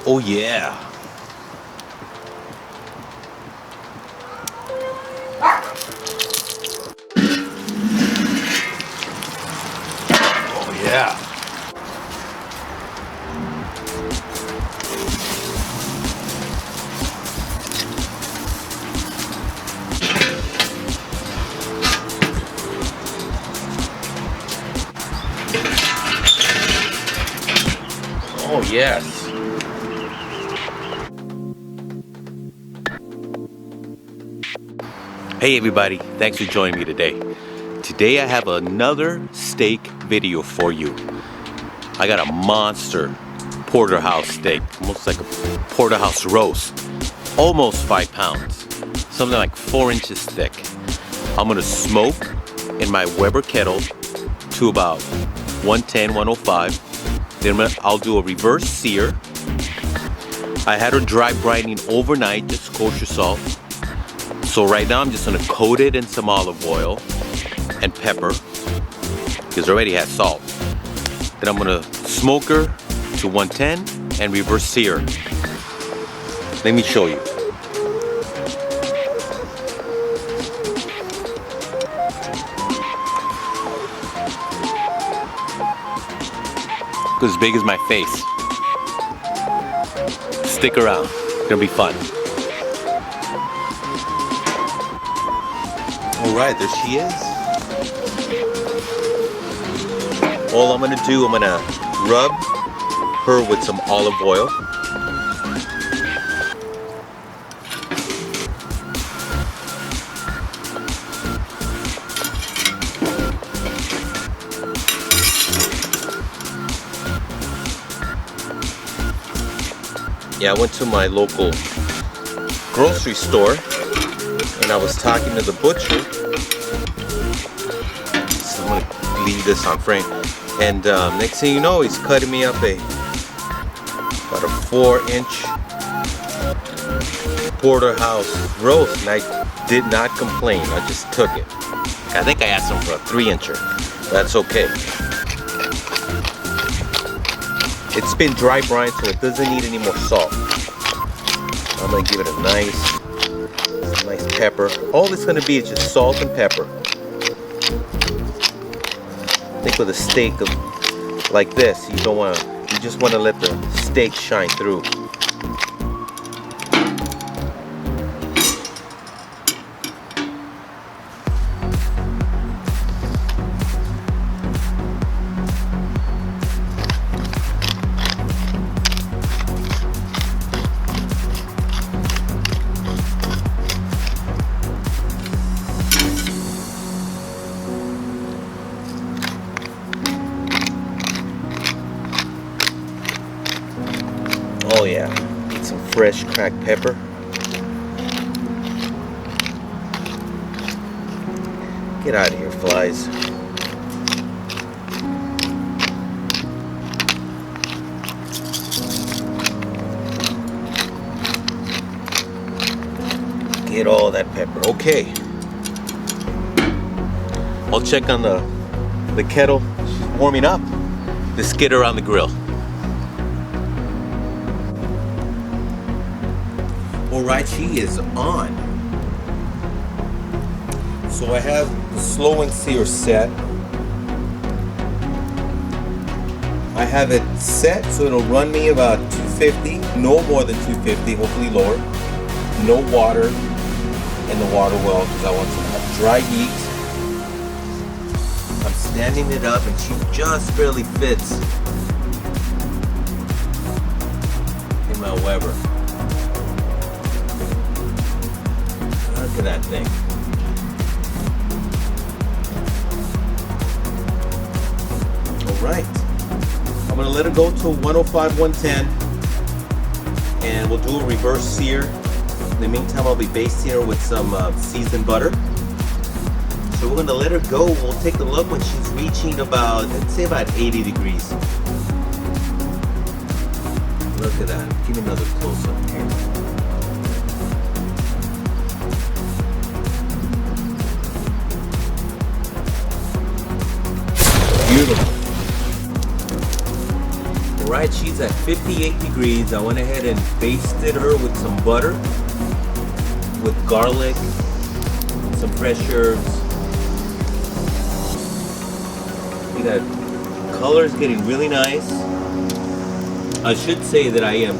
Oh yeah. Oh yeah. Oh yes. Hey everybody, thanks for joining me today. Today I have another steak video for you. I got a monster porterhouse steak, almost like a porterhouse roast, almost 5 pounds, something like 4 inches thick. I'm gonna smoke in my Weber kettle to about 110, 105. Then I'll do a reverse sear. I had her dry brining overnight, just kosher salt. So right now I'm just gonna coat it in some olive oil and pepper, because it already has salt. Then I'm gonna smoke her to 110 and reverse sear. Let me show you. As big as my face. Stick around, it's gonna be fun. Alright, there she is. All I'm gonna do, I'm gonna rub her with some olive oil. Yeah, I went to my local grocery store and I was talking to the butcher. So I'm gonna leave this on frame. And next thing you know, he's cutting me up about a 4-inch porterhouse roast, and I did not complain. I just took it. I think I asked him for a 3-incher. That's okay. It's been dry brine, so it doesn't need any more salt. I'm gonna give it a nice pepper. All it's gonna be is just salt and pepper. I think with a steak like this, you just wanna let the steak shine through. Oh yeah, need some fresh cracked pepper. Get out of here, flies. Get all that pepper. Okay. I'll check on the kettle. She's warming up. Let's get her on the grill. Alright, she is on. So I have the slow and sear set. I have it set so it'll run me about 250, no more than 250, hopefully lower. No water in the water well because I want some dry heat. I'm standing it up and she just barely fits in my Weber. Look at that thing. Alright. I'm going to let it go to 105, 110. And we'll do a reverse sear. In the meantime, I'll be basting her with some seasoned butter. So we're going to let her go. We'll take a look when she's reaching about, I'd say about 80 degrees. Look at that. Give me another close-up here. Beautiful. Alright, she's at 58 degrees. I went ahead and basted her with some butter, with garlic, some fresh herbs. See, that color is getting really nice. I should say that I am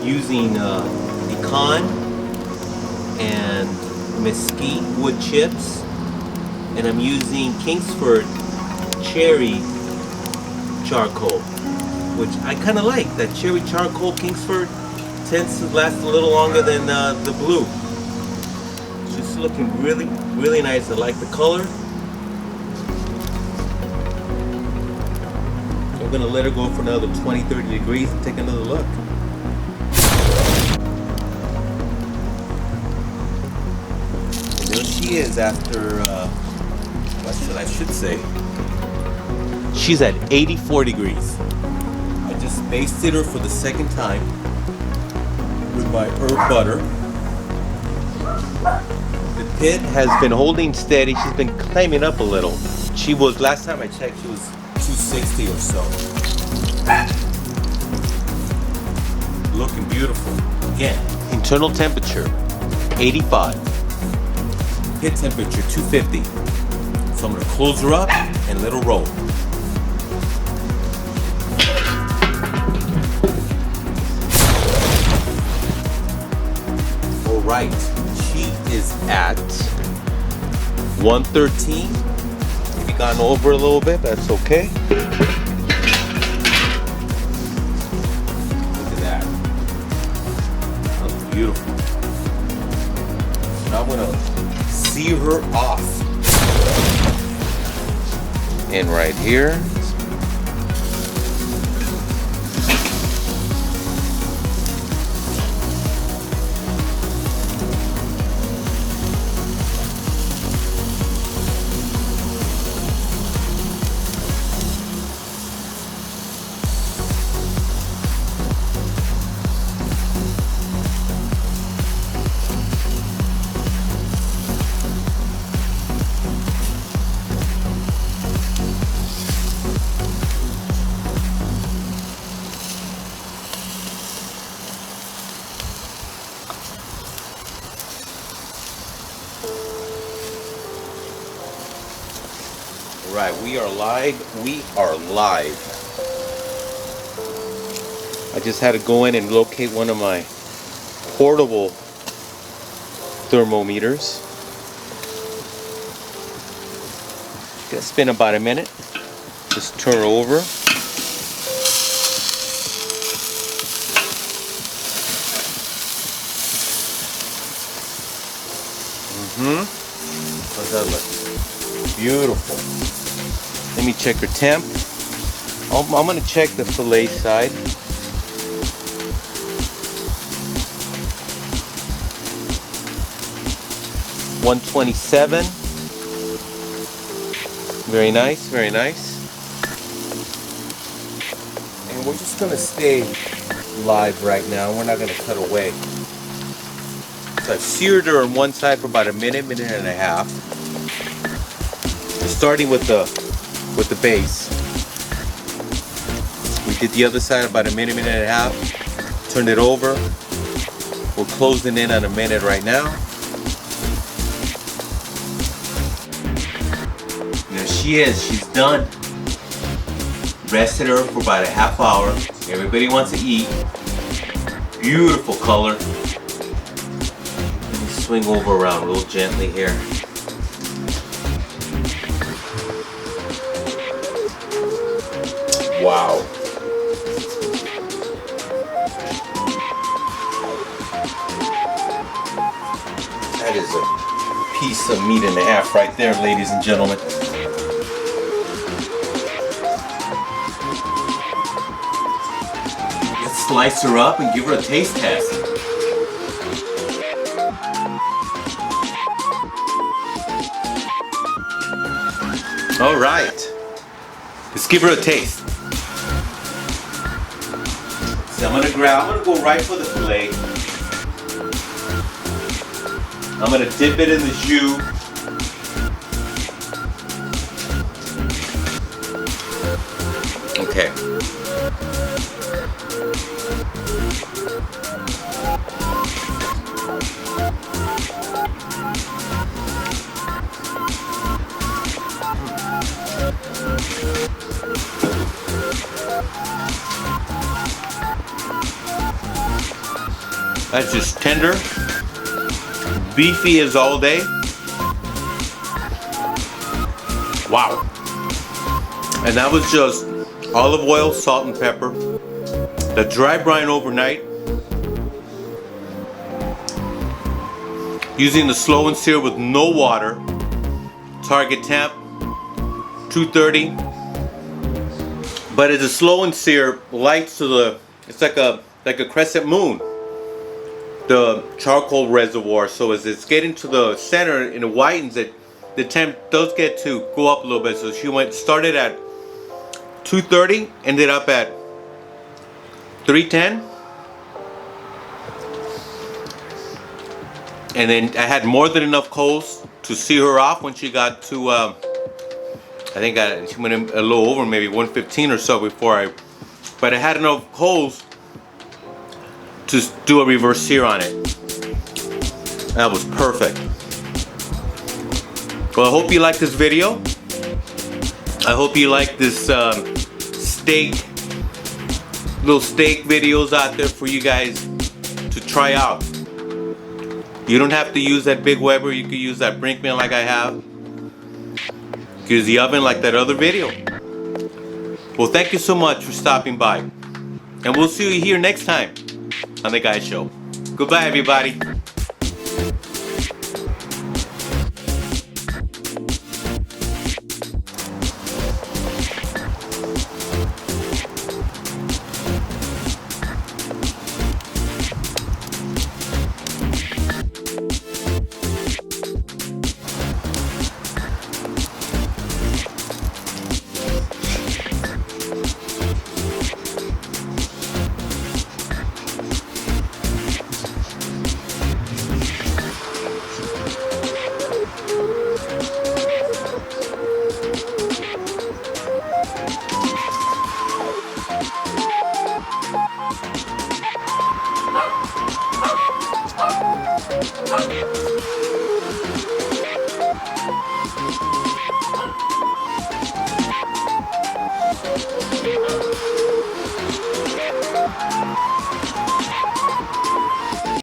using pecan and mesquite wood chips, and I'm using Kingsford cherry charcoal, which I kind of like. That cherry charcoal Kingsford tends to last a little longer than the blue. She's looking really, really nice. I like the color. I'm gonna let her go for another 20-30 degrees and take another look. And there she is after, I should say, she's at 84 degrees. I just basted her for the second time with my herb butter. The pit has been holding steady. She's been climbing up a little. She was, last time I checked, she was 260 or so. Looking beautiful. Again, internal temperature 85. Pit temperature 250. So I'm gonna close her up and let her roll. All right, she is at 113. Maybe gone over a little bit, that's okay. Look at that. That's beautiful. Now I'm gonna sear her off. And right here. Right, we are live. We are live. I just had to go in and locate one of my portable thermometers. Gonna spin about a minute. Just turn her over. How's that look? Beautiful. Let me check her temp. I'm gonna check the fillet side. $127. Very nice, very nice. And we're just gonna stay live right now. We're not gonna cut away. So I've seared her on one side for about a minute and a half. Starting with the base. We did the other side about a minute and a half. Turned it over. We're closing in on a minute right now. There she is. She's done. Rested her for about a half hour. Everybody wants to eat. Beautiful color. Let me swing over around real gently here. Wow. That is a piece of meat and a half right there, ladies and gentlemen. Let's slice her up and give her a taste test. All right. Let's give her a taste. So I'm gonna go right for the fillet. I'm gonna dip it in the jus. Okay. That's just tender, beefy as all day. Wow. And that was just olive oil, salt and pepper. The dry brine overnight. Using the slow and sear with no water. Target temp 230. But it's a slow and sear, lights to the, it's like a crescent moon. The charcoal reservoir, so as it's getting to the center and it widens, it the temp does get to go up a little bit. So she started at 230, ended up at 310, and then I had more than enough coals to see her off when she got to I think she went in a little over maybe 115 or so but I had enough coals to do a reverse sear on it. That was perfect. Well, I hope you like this video. I hope you like this little steak videos out there for you guys to try out. You don't have to use that big Weber. You can use that Brinkman like I have. You can use the oven like that other video. Well, thank you so much for stopping by. And we'll see you here next time on The Guy Show. Goodbye, everybody.